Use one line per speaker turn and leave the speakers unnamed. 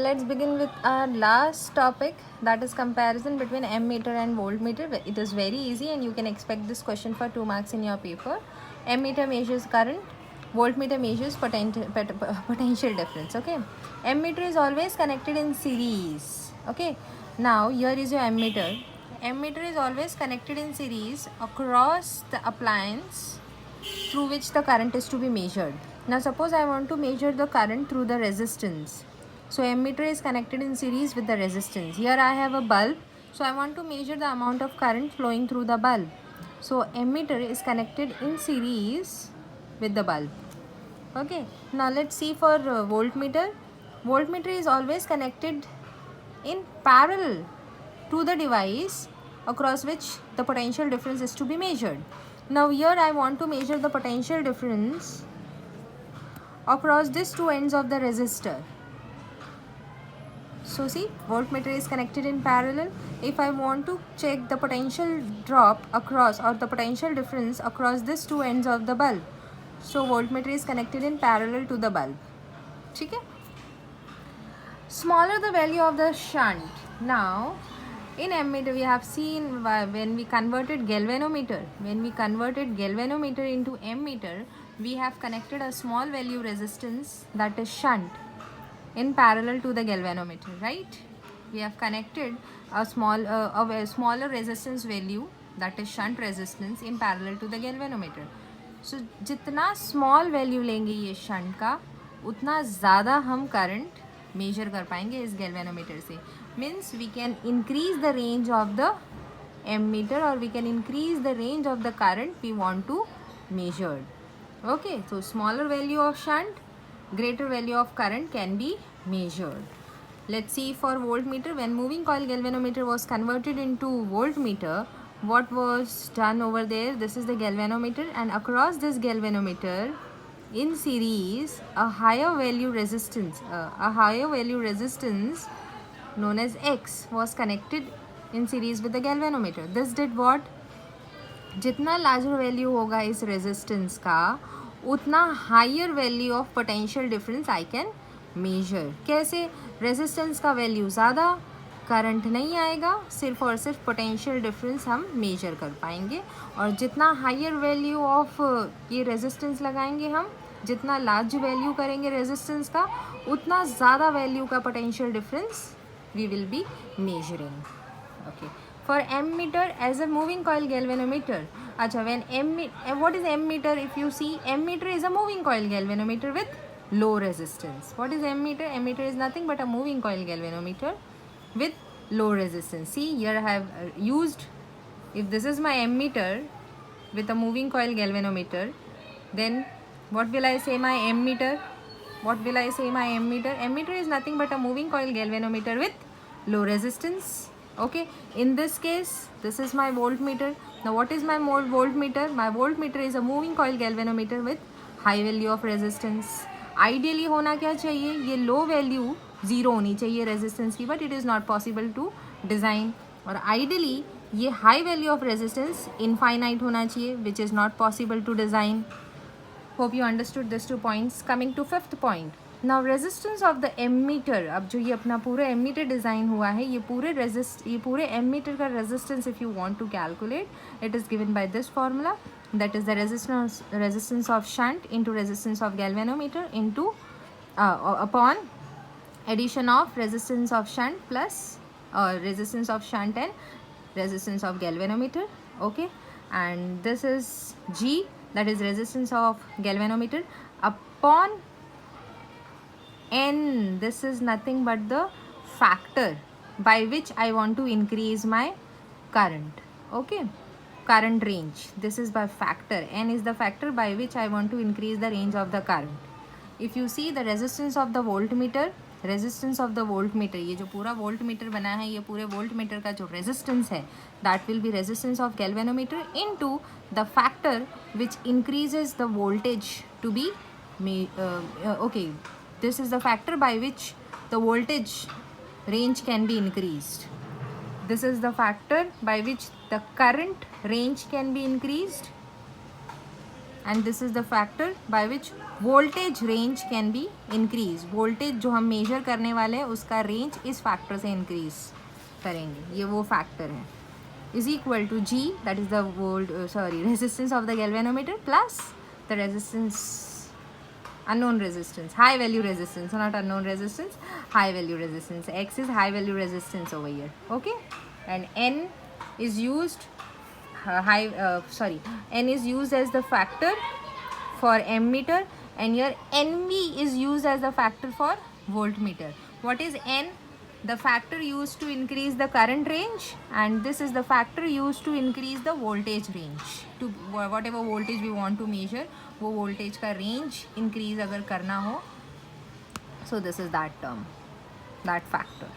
Let's begin with our last topic, that is comparison between ammeter and voltmeter. It is very easy and you can expect this question for 2 marks in your paper. Ammeter measures current, voltmeter measures potential difference. Okay, ammeter is always connected in series. Okay, now here is your ammeter. Ammeter is always connected in series across the appliance through which the current is to be measured. Now suppose I want to measure the current through the resistance. So ammeter is connected in series with the resistance. Here I have a bulb. So I want to measure the amount of current flowing through the bulb. So ammeter is connected in series with the bulb. Okay. Now let's see for voltmeter. Voltmeter is always connected in parallel to the device across which the potential difference is to be measured. Now here I want to measure the potential difference across these two ends of the resistor. So see, voltmeter is connected in parallel. If I want to check the potential drop across or the potential difference across these two ends of the bulb, so voltmeter is connected in parallel to the bulb. Okay? Smaller the value of the shunt. Now in ammeter we have seen when we converted galvanometer into ammeter, we have connected a small value resistance, that is shunt, in parallel to the galvanometer, right? We have connected a smaller resistance value, that is shunt resistance, in parallel to the galvanometer. So जितना small value लेंगे ये shunt का, उतना ज़्यादा हम current measure कर पाएंगे इस galvanometer से. Means we can increase the range of the ammeter, or we can increase the range of the current we want to measure. Okay, so smaller value of shunt, greater value of current can be measured. Let's see for voltmeter. When moving coil galvanometer was converted into voltmeter, what was done over there? This is the galvanometer, and across this galvanometer in series a higher value resistance known as X was connected in series with the galvanometer. This did what? जितना larger value होगा इस resistance का, उतना higher value of potential difference I can measure. कैसे? Resistance का value ज़्यादा, current नहीं आएगा, सिर्फ और सिर्फ पोटेंशियल डिफरेंस हम मेजर कर पाएंगे. और जितना हायर वैल्यू ऑफ ये रेजिस्टेंस लगाएंगे हम, जितना लार्ज वैल्यू करेंगे रेजिस्टेंस का, उतना ज़्यादा वैल्यू का potential difference we will be measuring. Okay. For ammeter as a moving coil galvanometer. Acha, what is ammeter? If you see, ammeter is a moving coil galvanometer with low resistance. What is ammeter? Ammeter is nothing but a moving coil galvanometer with low resistance. See, here I have used, if this is my ammeter with a moving coil galvanometer, then what will I say my ammeter? What will I say my ammeter? Ammeter is nothing but a moving coil galvanometer with low resistance. Okay, in this case this is my voltmeter. Now what is my voltmeter? My voltmeter is a moving coil galvanometer with high value of resistance. Ideally होना क्या चाहिए? ये low value 0 होनी चाहिए resistance की, but it is not possible to design. और ideally ये high value of resistance infinite होना चाहिए, which is not possible to design. Hope you understood these 2 points. Coming to 5th point. Now resistance of the ammeter. अब जो ये अपना पूरा ammeter design हुआ है, ये पूरे ammeter का resistance if you want to calculate, it is given by this formula, that is the resistance of shunt into resistance of galvanometer into upon addition of resistance of shunt plus resistance of shunt and resistance of galvanometer. Okay, and this is G, that is resistance of galvanometer, upon N. This is nothing but the factor by which I want to increase my current. Okay, current range. This is by factor. N is the factor by which I want to increase the range of the current. If you see the resistance of the voltmeter, ये जो पूरा voltmeter बना है, ये पूरे voltmeter का जो resistance है, that will be resistance of galvanometer into the factor which increases the voltage to be okay. This is the factor by which the voltage range can be increased. This is the factor by which the current range can be increased. and this is the factor by which voltage range can be increased. voltage जो हम measure करने वाले हैं उसका range इस factor से increase करेंगे, ये वो factor है, is equal to G, that is the resistance of the galvanometer plus the resistance, unknown resistance, high value resistance, not unknown resistance, high value resistance. X is high value resistance over here, okay, and N is used N is used as the factor for ammeter, and here NV is used as the factor for voltmeter. What is N? The factor used to increase the current range, and this is the factor used to increase the voltage range. To whatever voltage we want to measure, वो voltage का range increase अगर करना हो, so this is that term, that factor.